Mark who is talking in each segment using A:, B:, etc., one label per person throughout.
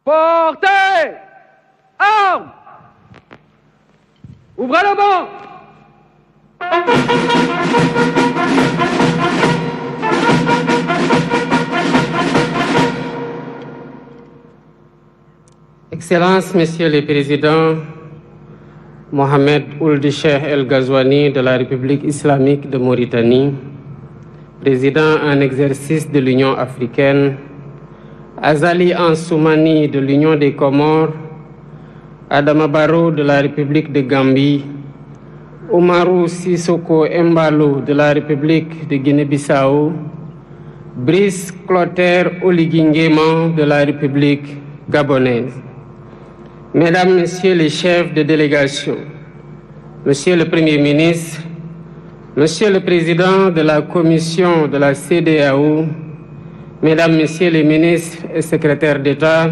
A: Portez! Armes! Ouvrez le banc!
B: Excellences, Messieurs les Présidents, Mohamed Ould Cheikh El Ghazouani de la République islamique de Mauritanie, Président en exercice de l'Union africaine, Azali Ansoumani de l'Union des Comores, Adama Barrow de la République de Gambie, Oumarou Sissoko Embalo de la République de Guinée-Bissau, Brice Clotaire Oligui Nguema de la République gabonaise. Mesdames, Messieurs les chefs de délégation, Monsieur le Premier ministre, Monsieur le Président de la Commission de la CEDEAO, Mesdames, Messieurs les ministres et secrétaires d'État,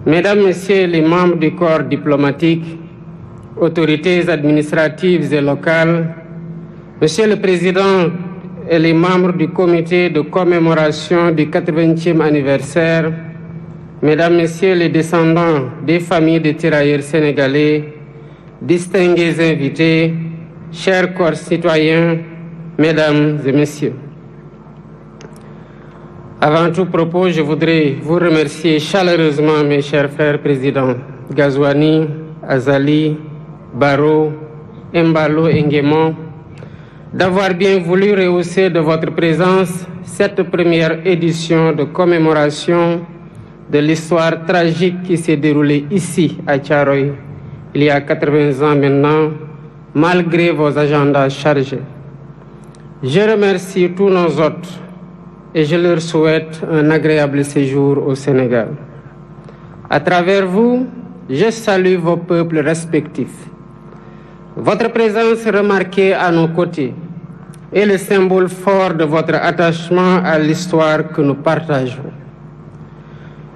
B: Mesdames, Messieurs les membres du corps diplomatique, autorités administratives et locales, Monsieur le Président et les membres du comité de commémoration du 80e anniversaire, Mesdames, Messieurs les descendants des familles de tirailleurs sénégalais, distingués invités, chers corps citoyens, Mesdames et Messieurs. Avant tout propos, je voudrais vous remercier chaleureusement, mes chers frères présidents Ghazouani, Azali, Barrow, Embalo et Nguema, d'avoir bien voulu rehausser de votre présence cette première édition de commémoration de l'histoire tragique qui s'est déroulée ici à Thiaroye il y a 80 ans maintenant, malgré vos agendas chargés. Je remercie tous nos hôtes et je leur souhaite un agréable séjour au Sénégal. À travers vous, je salue vos peuples respectifs. Votre présence remarquée à nos côtés est le symbole fort de votre attachement à l'histoire que nous partageons.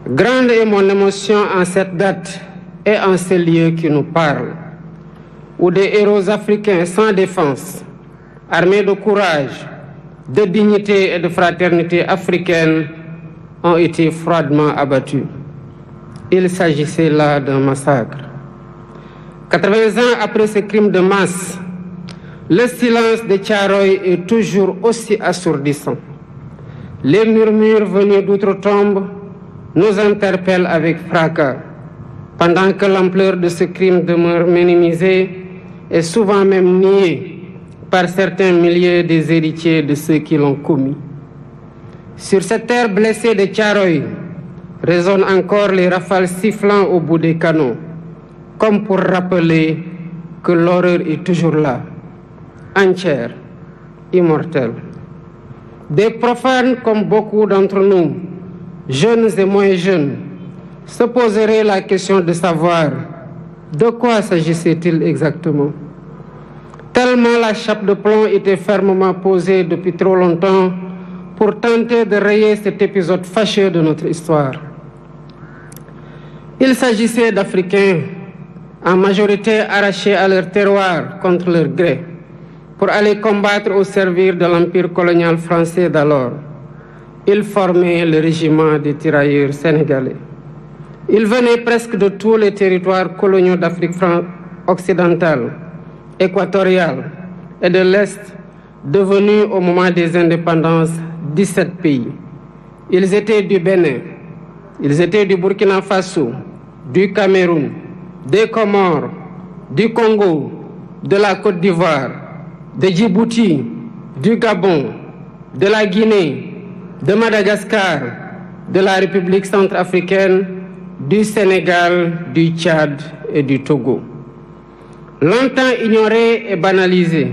B: Grande est mon émotion en cette date et en ce lieu qui nous parle, où des héros africains sans défense, armés de courage, de dignité et de fraternité africaine, ont été froidement abattus. Il s'agissait là d'un massacre. 80 ans après ce crime de masse, le silence de Thiaroye est toujours aussi assourdissant. Les murmures venus d'outre-tombe nous interpellent avec fracas, pendant que l'ampleur de ce crime demeure minimisée et souvent même niée par certains milliers des héritiers de ceux qui l'ont commis. Sur cette terre blessée de Thiaroye résonnent encore les rafales sifflant au bout des canons, comme pour rappeler que l'horreur est toujours là, entière, immortelle. Des profanes comme beaucoup d'entre nous, jeunes et moins jeunes, se poseraient la question de savoir de quoi s'agissait-il exactement. Tellement la chape de plomb était fermement posée depuis trop longtemps pour tenter de rayer cet épisode fâcheux de notre histoire. Il s'agissait d'Africains, en majorité arrachés à leur terroir contre leur gré, pour aller combattre au service de l'empire colonial français d'alors. Ils formaient le régiment des tirailleurs sénégalais. Ils venaient presque de tous les territoires coloniaux d'Afrique occidentale, équatoriale et de l'Est, devenus au moment des indépendances 17 pays. Ils étaient du Bénin, ils étaient du Burkina Faso, du Cameroun, des Comores, du Congo, de la Côte d'Ivoire, de Djibouti, du Gabon, de la Guinée, de Madagascar, de la République centrafricaine, du Sénégal, du Tchad et du Togo. Longtemps ignorés et banalisés,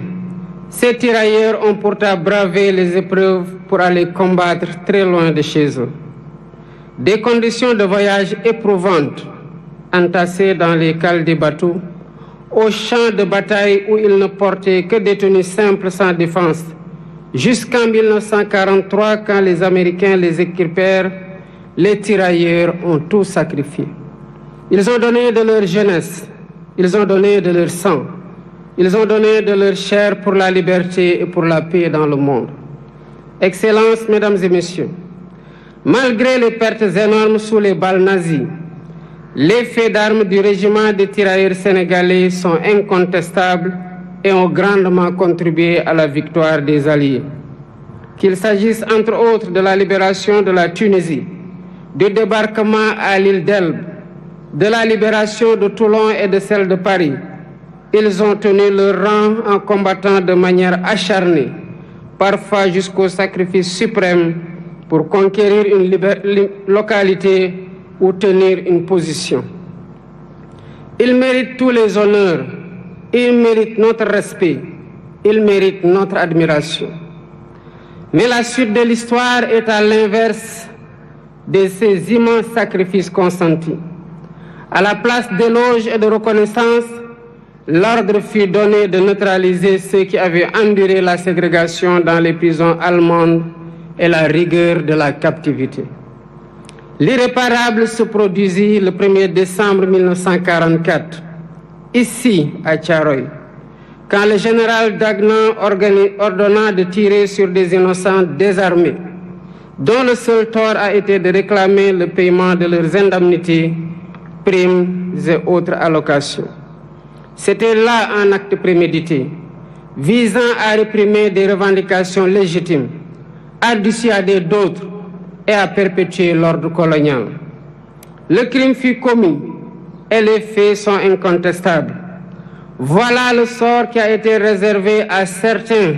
B: ces tirailleurs ont pourtant bravé les épreuves pour aller combattre très loin de chez eux. Des conditions de voyage éprouvantes, entassés dans les cales des bateaux, aux champs de bataille où ils ne portaient que des tenues simples sans défense, jusqu'en 1943, quand les Américains les équipèrent, les tirailleurs ont tout sacrifié. Ils ont donné de leur jeunesse, ils ont donné de leur sang, ils ont donné de leur chair pour la liberté et pour la paix dans le monde. Excellences, Mesdames et Messieurs, malgré les pertes énormes sous les balles nazies, Les faits d'armes du régiment des tirailleurs sénégalais sont incontestables et ont grandement contribué à la victoire des Alliés. Qu'il s'agisse entre autres de la libération de la Tunisie, du débarquement à l'île d'Elbe, de la libération de Toulon et de celle de Paris, ils ont tenu leur rang en combattant de manière acharnée, parfois jusqu'au sacrifice suprême, pour conquérir une localité ou tenir une position. Ils méritent tous les honneurs, ils méritent notre respect, ils méritent notre admiration. Mais la suite de l'histoire est à l'inverse de ces immenses sacrifices consentis. À la place d'éloges et de reconnaissance, l'ordre fut donné de neutraliser ceux qui avaient enduré la ségrégation dans les prisons allemandes et la rigueur de la captivité. L'irréparable se produisit le 1er décembre 1944, ici à Thiaroye, quand le général Dagnan ordonna de tirer sur des innocents désarmés, dont le seul tort a été de réclamer le paiement de leurs indemnités, primes et autres allocations. C'était là un acte prémédité, visant à réprimer des revendications légitimes, à dissuader d'autres et à perpétuer l'ordre colonial. Le crime fut commis et les faits sont incontestables. Voilà le sort qui a été réservé à certains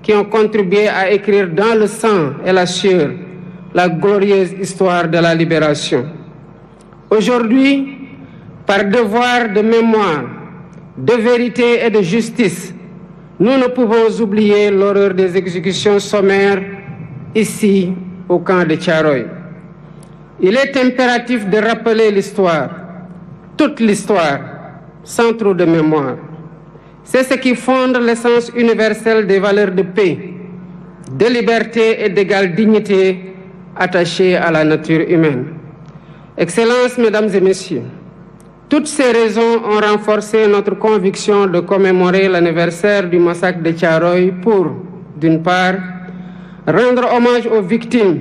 B: qui ont contribué à écrire dans le sang et la sueur la glorieuse histoire de la libération. Aujourd'hui, par devoir de mémoire, de vérité et de justice, nous ne pouvons oublier l'horreur des exécutions sommaires ici au camp de Thiaroye. Il est impératif de rappeler l'histoire, toute l'histoire, sans trop de mémoire. C'est ce qui fonde l'essence universelle des valeurs de paix, de liberté et d'égale dignité attachées à la nature humaine. Excellences, Mesdames et Messieurs, toutes ces raisons ont renforcé notre conviction de commémorer l'anniversaire du massacre de Thiaroye pour, d'une part, rendre hommage aux victimes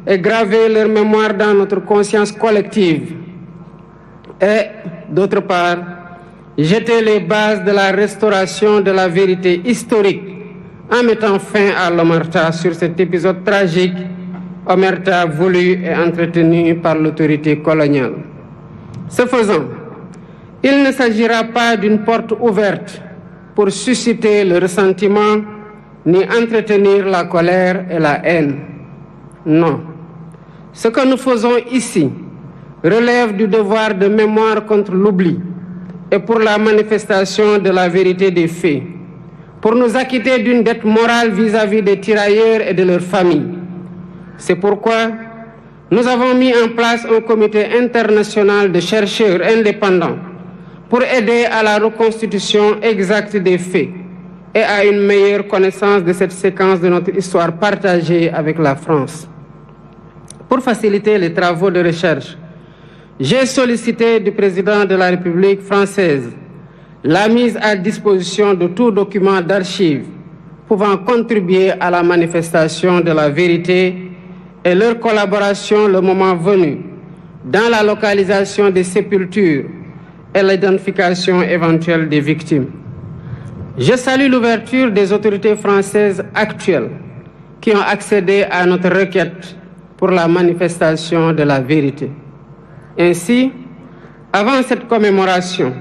B: et graver leur mémoire dans notre conscience collective, et, d'autre part, jeter les bases de la restauration de la vérité historique en mettant fin à l'omerta sur cet épisode tragique, omerta voulu et entretenu par l'autorité coloniale. Ce faisant, il ne s'agira pas d'une porte ouverte pour susciter le ressentiment ni entretenir la colère et la haine. Non. Ce que nous faisons ici relève du devoir de mémoire contre l'oubli et pour la manifestation de la vérité des faits, pour nous acquitter d'une dette morale vis-à-vis des tirailleurs et de leurs familles. C'est pourquoi nous avons mis en place un comité international de chercheurs indépendants pour aider à la reconstitution exacte des faits et à une meilleure connaissance de cette séquence de notre histoire partagée avec la France. Pour faciliter les travaux de recherche, j'ai sollicité du président de la République française la mise à disposition de tout document d'archives pouvant contribuer à la manifestation de la vérité et leur collaboration le moment venu dans la localisation des sépultures et l'identification éventuelle des victimes. Je salue l'ouverture des autorités françaises actuelles qui ont accédé à notre requête pour la manifestation de la vérité. Ainsi, avant cette commémoration,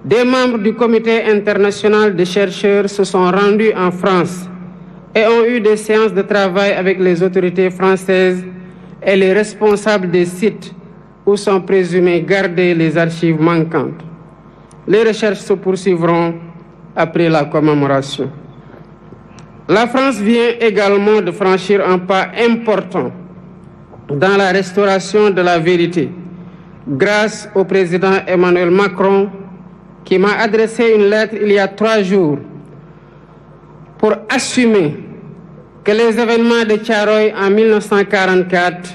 B: des membres du Comité international de chercheurs se sont rendus en France et ont eu des séances de travail avec les autorités françaises et les responsables des sites où sont présumées gardées les archives manquantes. Les recherches se poursuivront après la commémoration. La France vient également de franchir un pas important dans la restauration de la vérité, grâce au président Emmanuel Macron, qui m'a adressé une lettre il y a 3 jours pour assumer que les événements de Thiaroye en 1944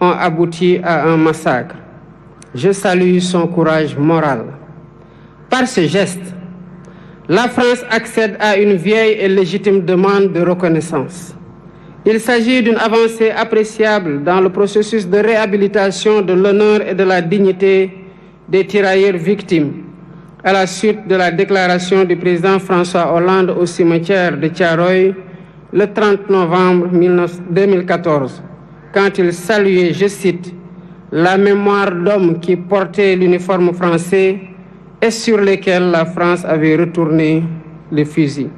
B: ont abouti à un massacre. Je salue son courage moral. Par ce geste, la France accède à une vieille et légitime demande de reconnaissance. Il s'agit d'une avancée appréciable dans le processus de réhabilitation de l'honneur et de la dignité des tirailleurs victimes à la suite de la déclaration du président François Hollande au cimetière de Thiaroye le 30 novembre 2014, quand il saluait, je cite, « la mémoire d'hommes qui portaient l'uniforme français et sur lesquels la France avait retourné les fusils ».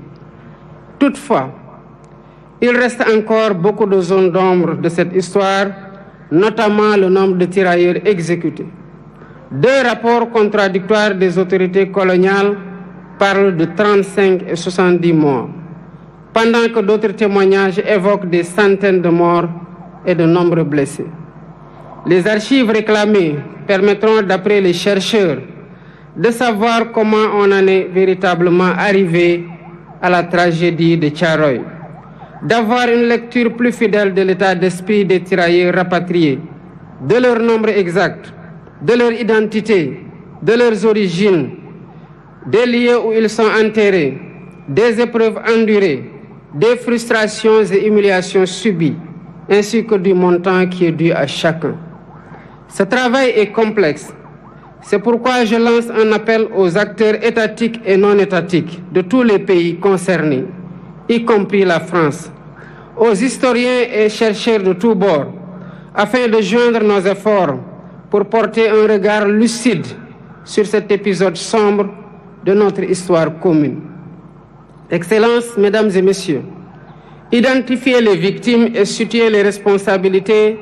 B: Toutefois, il reste encore beaucoup de zones d'ombre de cette histoire, notamment le nombre de tirailleurs exécutés. Deux rapports contradictoires des autorités coloniales parlent de 35 et 70 morts, pendant que d'autres témoignages évoquent des centaines de morts et de nombreux blessés. Les archives réclamées permettront, d'après les chercheurs, de savoir comment on en est véritablement arrivé à la tragédie de Thiaroye, d'avoir une lecture plus fidèle de l'état d'esprit des tirailleurs rapatriés, de leur nombre exact, de leur identité, de leurs origines, des lieux où ils sont enterrés, des épreuves endurées, des frustrations et humiliations subies, ainsi que du montant qui est dû à chacun. Ce travail est complexe. C'est pourquoi je lance un appel aux acteurs étatiques et non étatiques de tous les pays concernés, y compris la France, aux historiens et chercheurs de tous bords, afin de joindre nos efforts pour porter un regard lucide sur cet épisode sombre de notre histoire commune. Excellences, Mesdames et Messieurs, identifier les victimes et situer les responsabilités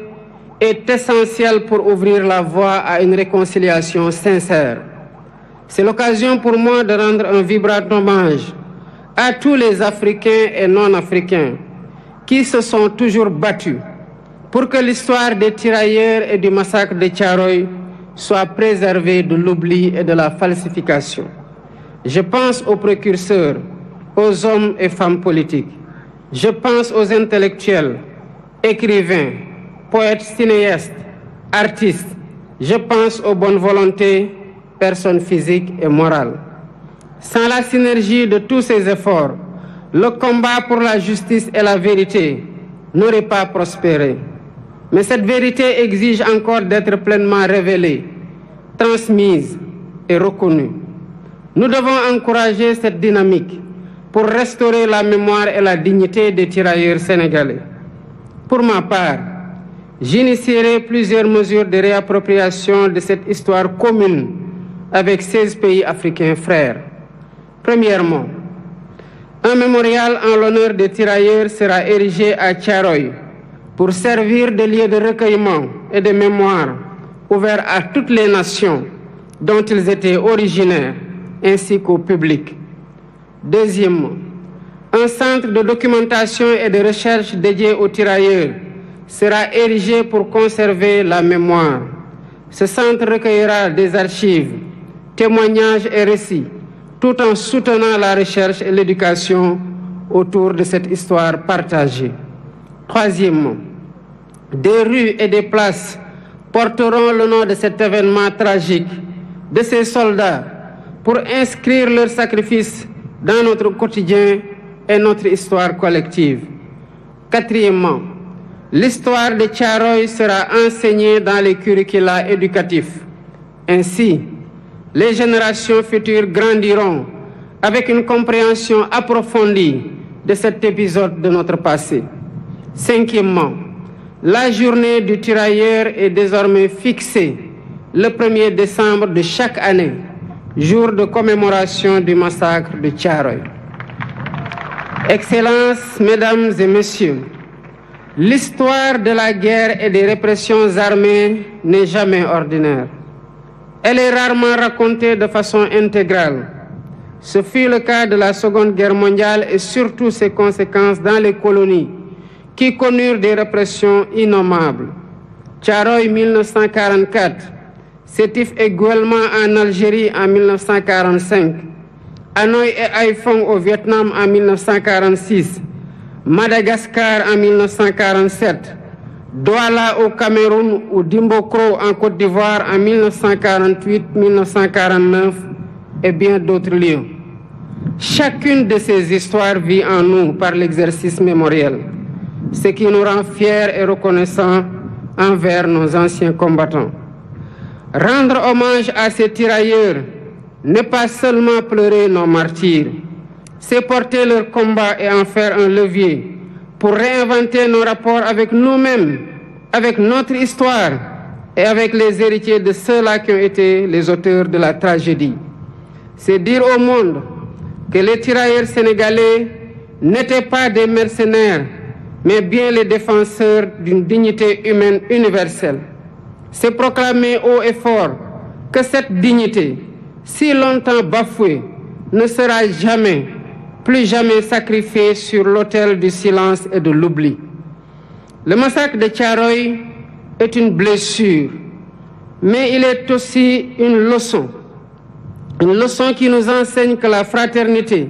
B: est essentiel pour ouvrir la voie à une réconciliation sincère. C'est l'occasion pour moi de rendre un vibrant hommage à tous les Africains et non-Africains qui se sont toujours battus pour que l'histoire des tirailleurs et du massacre de Thiaroye soit préservée de l'oubli et de la falsification. Je pense aux précurseurs, aux hommes et femmes politiques. Je pense aux intellectuels, écrivains, poètes, cinéastes, artistes. Je pense aux bonnes volontés, personnes physiques et morales. Sans la synergie de tous ces efforts, le combat pour la justice et la vérité n'aurait pas prospéré. Mais cette vérité exige encore d'être pleinement révélée, transmise et reconnue. Nous devons encourager cette dynamique pour restaurer la mémoire et la dignité des tirailleurs sénégalais. Pour ma part, j'initierai plusieurs mesures de réappropriation de cette histoire commune avec 16 pays africains frères. Premièrement, un mémorial en l'honneur des tirailleurs sera érigé à Thiaroye pour servir de lieu de recueillement et de mémoire ouvert à toutes les nations dont ils étaient originaires, ainsi qu'au public. Deuxièmement, un centre de documentation et de recherche dédié aux tirailleurs sera érigé pour conserver la mémoire. Ce centre recueillera des archives, témoignages et récits, tout en soutenant la recherche et l'éducation autour de cette histoire partagée. Troisièmement, des rues et des places porteront le nom de cet événement tragique, de ces soldats, pour inscrire leur sacrifice dans notre quotidien et notre histoire collective. Quatrièmement, l'histoire de Thiaroye sera enseignée dans les curricula éducatifs. Ainsi, les générations futures grandiront avec une compréhension approfondie de cet épisode de notre passé. Cinquièmement, la journée du tirailleur est désormais fixée le 1er décembre de chaque année, jour de commémoration du massacre de Thiaroye. Excellences, Mesdames et Messieurs, l'histoire de la guerre et des répressions armées n'est jamais ordinaire. Elle est rarement racontée de façon intégrale. Ce fut le cas de la Seconde Guerre mondiale et surtout ses conséquences dans les colonies qui connurent des répressions innommables. Thiaroye 1944, Sétif et Guelma en Algérie en 1945, Hanoï et Haiphong au Vietnam en 1946, Madagascar en 1947, Douala au Cameroun ou Dimbokro en Côte d'Ivoire en 1948-1949 et bien d'autres lieux. Chacune de ces histoires vit en nous par l'exercice mémoriel, ce qui nous rend fiers et reconnaissants envers nos anciens combattants. Rendre hommage à ces tirailleurs n'est pas seulement pleurer nos martyrs, c'est porter leur combat et en faire un levier pour réinventer nos rapports avec nous-mêmes, avec notre histoire et avec les héritiers de ceux-là qui ont été les auteurs de la tragédie. C'est dire au monde que les tirailleurs sénégalais n'étaient pas des mercenaires, mais bien les défenseurs d'une dignité humaine universelle. C'est proclamer haut et fort que cette dignité, si longtemps bafouée, ne sera jamais, plus jamais sacrifiée sur l'autel du silence et de l'oubli. Le massacre de Thiaroye est une blessure, mais il est aussi une leçon qui nous enseigne que la fraternité,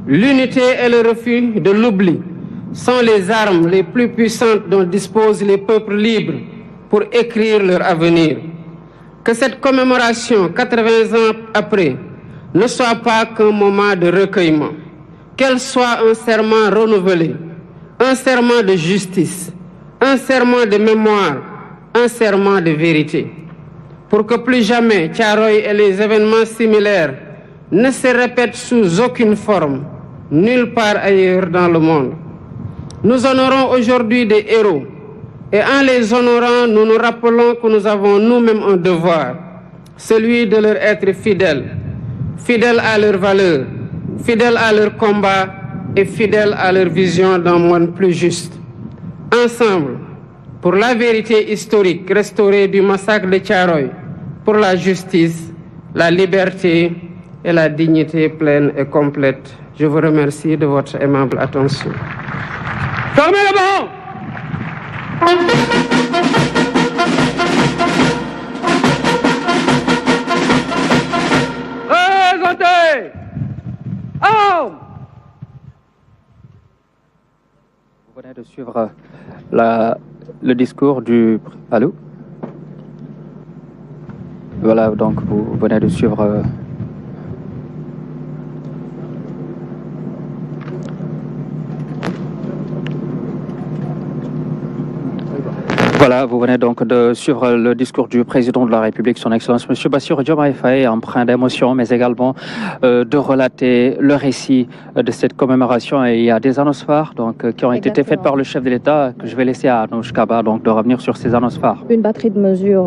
B: l'unité et le refus de l'oubli sont les armes les plus puissantes dont disposent les peuples libres pour écrire leur avenir. Que cette commémoration, 80 ans après, ne soit pas qu'un moment de recueillement, qu'elle soit un serment renouvelé, un serment de justice, un serment de mémoire, un serment de vérité. Pour que plus jamais Thiaroye et les événements similaires ne se répètent sous aucune forme, nulle part ailleurs dans le monde. Nous honorons aujourd'hui des héros, et en les honorant, nous nous rappelons que nous avons nous-mêmes un devoir, celui de leur être fidèles, fidèles à leurs valeurs, fidèles à leur combat et fidèles à leur vision d'un monde plus juste. Ensemble, pour la vérité historique restaurée du massacre de Thiaroye, pour la justice, la liberté et la dignité pleine et complète. Je vous remercie de votre aimable attention.
A: Fermez le banc! Présentez! Armes!
C: Vous venez de suivre le discours du... Allô? Voilà, donc vous venez de suivre... Voilà, vous venez donc de suivre le discours du président de la République, son Excellence M. Bassirou Diomaye Faye, empreint d'émotion, mais également de relater le récit de cette commémoration. Et il y a des annonces phares qui ont été faites par le chef de l'État, que je vais laisser à Anouche Kaba de revenir sur ces annonces phares.
D: Une batterie de mesures